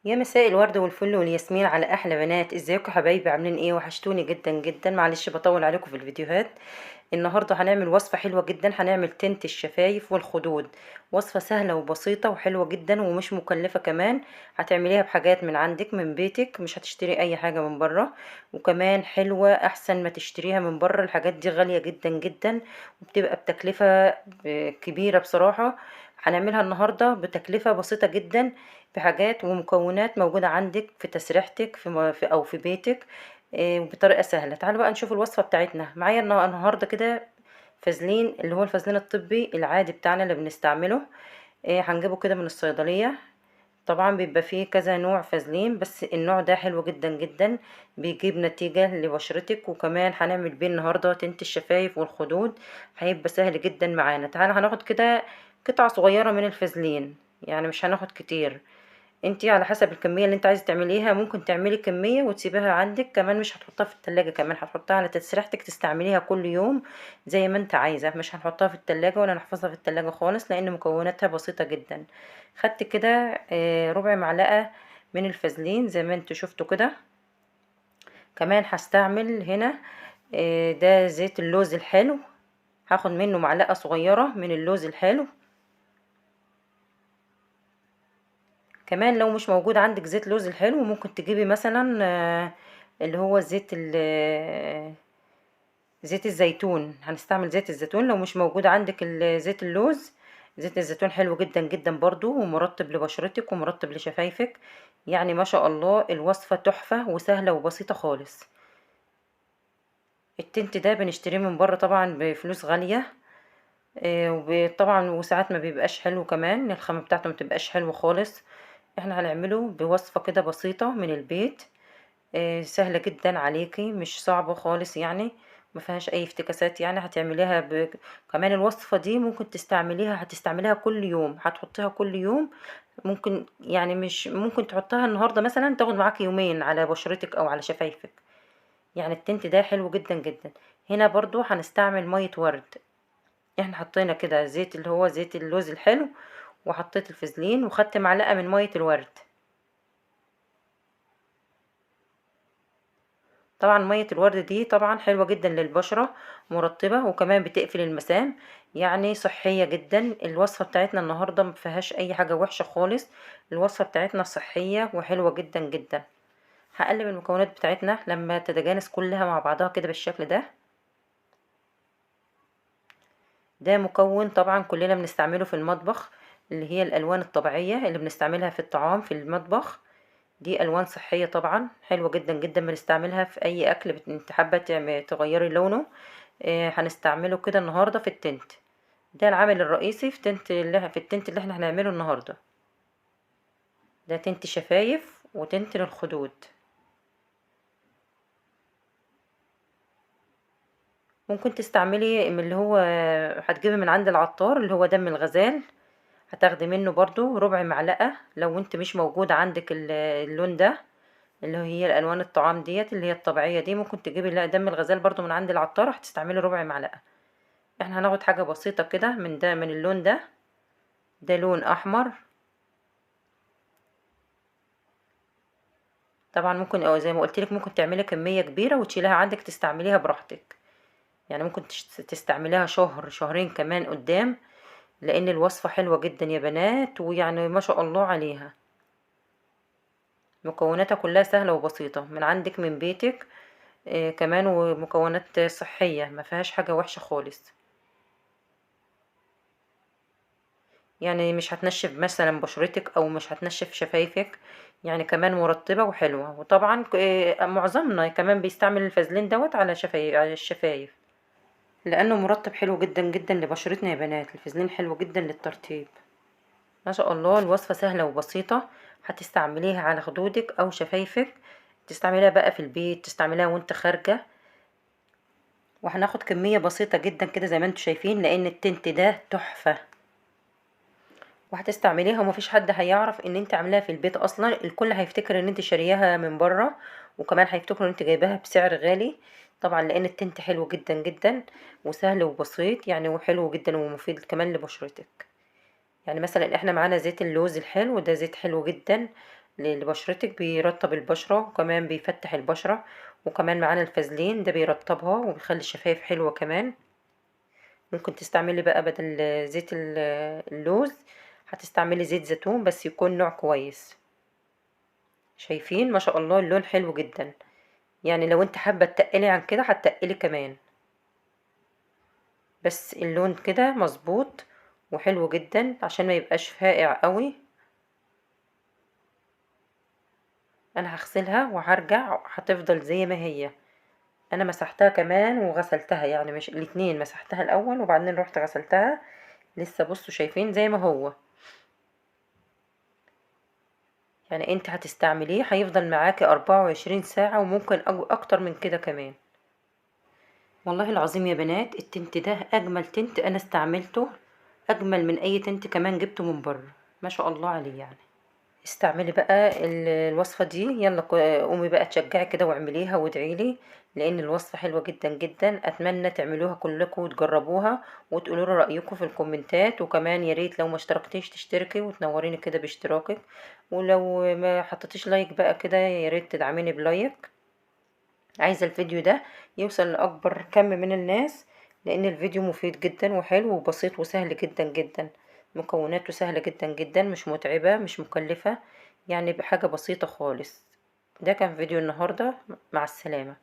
يا مساء الورد والفل والياسمين على احلى بنات. ازيكم يا حبايبي؟ عاملين ايه؟ وحشتوني جدا جدا. معلش بطول عليكم في الفيديوهات. النهارده هنعمل وصفه حلوه جدا، هنعمل تنت الشفايف والخدود. وصفه سهله وبسيطه وحلوه جدا ومش مكلفه كمان. هتعمليها بحاجات من عندك من بيتك، مش هتشتري اي حاجه من بره. وكمان حلوه احسن ما تشتريها من بره، الحاجات دي غاليه جدا جدا وبتبقى بتكلفه كبيره بصراحه. هنعملها النهارده بتكلفه بسيطه جدا، بحاجات ومكونات موجودة عندك في تسريحتك أو في بيتك. وبطريقة سهلة. تعالوا بقى نشوف الوصفة بتاعتنا. معايا النهاردة كده فازلين، اللي هو الفازلين الطبي العادي بتاعنا اللي بنستعمله. هنجيبه كده من الصيدلية. طبعا بيبقى فيه كذا نوع فازلين، بس النوع ده حلو جدا جدا، بيجيب نتيجة لبشرتك. وكمان هنعمل بيه النهاردة تنت الشفايف والخدود. هيبقى سهل جدا معانا. تعالى هناخد كده قطعة صغيرة من الفازلين، يعني مش هناخد كتير. انتي على حسب الكمية اللي انت عايزة تعمليها، ممكن تعملي كمية وتسيبيها عندك. كمان مش هتحطها في التلاجة، كمان هتحطها على تسريحتك تستعمليها كل يوم زي ما انت عايزة. مش هنحطها في التلاجة ولا نحفظها في التلاجة خالص، لان مكوناتها بسيطة جدا. خدت كده ربع معلقة من الفازلين زي ما انتوا شفتوا كده. كمان هستعمل هنا ده زيت اللوز الحلو. هاخد منه معلقة صغيرة من اللوز الحلو. كمان لو مش موجود عندك زيت لوز الحلو، ممكن تجيبي مثلا اللي هو زيت الزيتون. هنستعمل زيت الزيتون لو مش موجود عندك زيت اللوز. زيت الزيتون حلو جدا جدا برضو، ومرطب لبشرتك ومرطب لشفايفك. يعني ما شاء الله الوصفة تحفة وسهلة وبسيطة خالص. التنت ده بنشتريه من بره طبعا بفلوس غالية. وطبعا وساعات ما بيبقاش حلو، كمان الخامة بتاعته ما بتبقاش حلوة خالص. احنا هنعمله بوصفة كده بسيطة من البيت. سهلة جدا عليكي، مش صعبة خالص يعني. ما فيهاش اي افتكاسات، يعني هتعمليها كمان الوصفة دي ممكن هتستعمليها كل يوم، هتحطيها كل يوم. ممكن يعني مش ممكن تحطها النهاردة مثلا تاخد معاك يومين على بشرتك او على شفايفك. يعني التنت ده حلو جدا جدا. هنا برضو هنستعمل مية ورد. احنا حطينا كده زيت اللي هو زيت اللوز الحلو، وحطيت الفازلين وخدت معلقة من مية الورد. طبعا مية الورد دي طبعا حلوة جدا للبشرة، مرطبة وكمان بتقفل المسام. يعني صحية جدا. الوصفة بتاعتنا النهاردة مفيهاش اي حاجة وحشة خالص. الوصفة بتاعتنا صحية وحلوة جدا جدا. هقلب المكونات بتاعتنا لما تتجانس كلها مع بعضها كده بالشكل ده. ده مكون طبعا كلنا بنستعمله في المطبخ، اللي هي الالوان الطبيعية اللي بنستعملها في الطعام في المطبخ. دي الوان صحيه طبعا حلوه جدا جدا، بنستعملها في اي اكل انت حابه تغيري لونه. هنستعمله كده النهارده في التنت. ده العامل الرئيسي في التنت اللي احنا هنعمله النهارده. ده تنت شفايف وتنت للخدود. ممكن تستعملي من اللي هو هتجيبي من عند العطار اللي هو دم الغزال. هتاخدي منه برضو ربع معلقه لو انت مش موجود عندك اللون ده، اللي هي الالوان الطعام ديت اللي هي الطبيعيه دي. ممكن تجيبي لا دم الغزال برضو من عند العطار، هتستعملي ربع معلقه. احنا هناخد حاجه بسيطه كده من ده، من اللون ده. ده لون احمر. طبعا ممكن او زي ما قلت لك ممكن تعملي كميه كبيره وتشيلها عندك تستعمليها براحتك. يعني ممكن تستعمليها شهر شهرين كمان قدام، لان الوصفه حلوه جدا يا بنات، ويعني ما شاء الله عليها. مكوناتها كلها سهله وبسيطه من عندك من بيتك. كمان ومكونات صحيه ما فيهاش حاجه وحشه خالص. يعني مش هتنشف مثلا بشرتك او مش هتنشف شفايفك. يعني كمان مرطبة وحلوة. وطبعا معظمنا كمان بيستعمل الفازلين دوت على الشفايف، لانه مرطب حلو جدا جدا لبشرتنا يا بنات. الفازلين حلو جدا للترطيب. ما شاء الله الوصفة سهلة وبسيطة. هتستعمليها على خدودك او شفايفك، تستعمليها بقى في البيت، تستعمليها وانت خارجة. وهناخد كمية بسيطة جدا كده زي ما انتم شايفين، لان التنت ده تحفة. وهتستعمليها ومفيش حد هيعرف ان انت عاملاها في البيت اصلا. الكل هيفتكر ان انت شارياها من بره، وكمان هيفتكروا ان انت جايباها بسعر غالي. طبعا لان التنت حلو جدا جدا وسهل وبسيط يعني، وحلو جدا ومفيد كمان لبشرتك. يعني مثلا احنا معانا زيت اللوز الحلو، ده زيت حلو جدا. لبشرتك، بيرطب البشرة وكمان بيفتح البشرة. وكمان معانا الفازلين ده بيرطبها وبيخلي الشفايف حلوة كمان. ممكن تستعملي بقى بدل زيت اللوز هتستعملي زيت زيتون بس يكون نوع كويس. شايفين ما شاء الله اللون حلو جدا، يعني لو انت حابة تقلي عن كده هتقلي كمان، بس اللون كده مظبوط وحلو جدا عشان ما يبقاش فاقع قوي. انا هغسلها وهرجع هتفضل زي ما هي. انا مسحتها كمان وغسلتها، يعني مش الاتنين، مسحتها الاول وبعدين رحت غسلتها. لسه بصوا شايفين زي ما هو، يعني انت هتستعمليه هيفضل معاكي 24 ساعة وممكن اكتر من كده كمان. والله العظيم يا بنات التنت ده اجمل تنت انا استعملته، اجمل من اي تنت كمان جبته من بره، ما شاء الله عليه يعني. استعملي بقى الوصفة دي، يلا قومي بقى تشجعي كده واعمليها وادعيلي، لان الوصفة حلوة جدا جدا. اتمنى تعملوها كلكم وتجربوها وتقولوا لي رأيكم في الكومنتات. وكمان يا ريت لو ما اشتركتيش تشتركي وتنوريني كده باشتراكك، ولو ما حطيتيش لايك بقى كده يا ريت تدعميني بلايك. عايزة الفيديو ده يوصل لأكبر كم من الناس، لأن الفيديو مفيد جدا وحلو وبسيط وسهل جدا جدا. مكوناته سهلة جدا جدا، مش متعبة مش مكلفة، يعني بحاجة بسيطة خالص. ده كان فيديو النهاردة، مع السلامة.